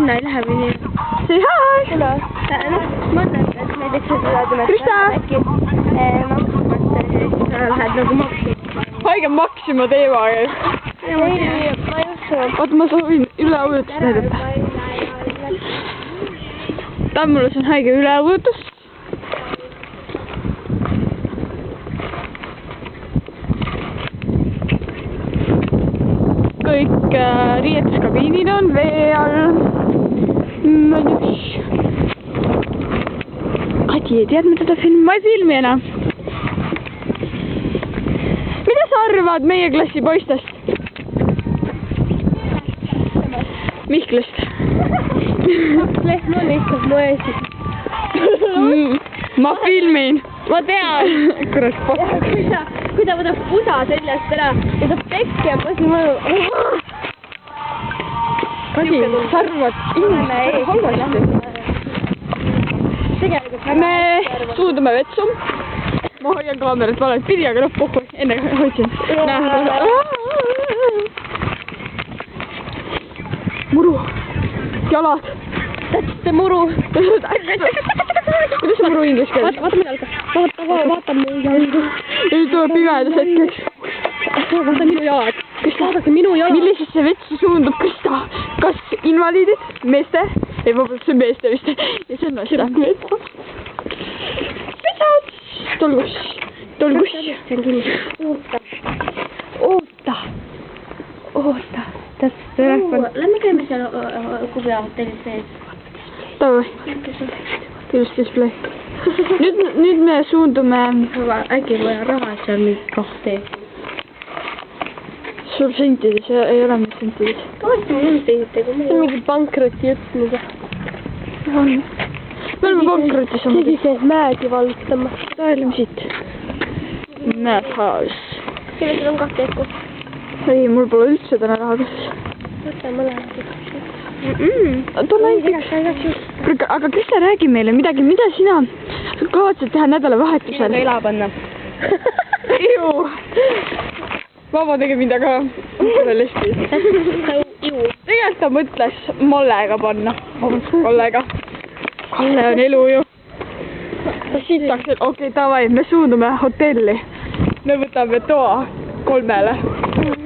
sinna ei lähe või nii? Say hi! Noh, mõtlen, et näiteks seda tuleb Krista! äkki maksimalt lähed nagu maksimalt. Haige Maxima teema. Ei, ma ei usu. Oota, ma soovin üleujutust näidata. Tammulus on haige üleujutus. Kõik riietuskabiinid on vee all. Kati ei teadnud teda filmi, ma ei filmi enam. Mida sa arvad meie klassi poistest? Mihklist. Lehm on ikka mu eesis. Ma filmin. Ma tean. Kurat, Kui ta võtab pusa seljast ära ja ta pekki ja ma siin mõju. Kadi, sa arvad inimesed halvasti. Me suundume vetsu. Ma hoian kaamerat valet pidi, aga noh, pohhu, enne hoidsin. Muru. Jalad. That's the muru. Kuidas see muru inglise keeles? Vaata mida algas. Vaata minu jalgu. Nüüd tuleb pimedas hetkeks. Vaata minu jalad. Vaadake minu jalad. Millisesse vetsu suundub Krista? Kas invaliidid? Meeste? Ei, vabalt see meeste vist. Ja see on naiste. Metsad! Tolgus. Tolgus. Oota. Oota. That's the telefon. Lähme käime seal Kubja hotellis sees. Tavai. Ilus display. Nüüd me suundume... Äkki vaja raha seal mingi kahte. Sul sentides, ei ole meil sentides. Kahti mul on sentidega. See on mingi pankroti jutt nüüd. On. Me oleme pankrotis oma. Keegi käis mäegi valutama. Taelime siit. Mad house. Kellel on kahte ekku? Ei, mul pole üldse täna raha kassas. Võta mõlemad. Too näiteks. Aga Krista, räägi meile midagi, mida sina kavatsed teha nädalavahetusel? Ila panna. Iu. Vaba tegi mind, aga pole lesbi. Tegelikult ta mõtles Mollega panna. Kollega. Kalle on elu ju. Sitaks, okei, davai, me suundume hotelli. Me võtame toa 3-le.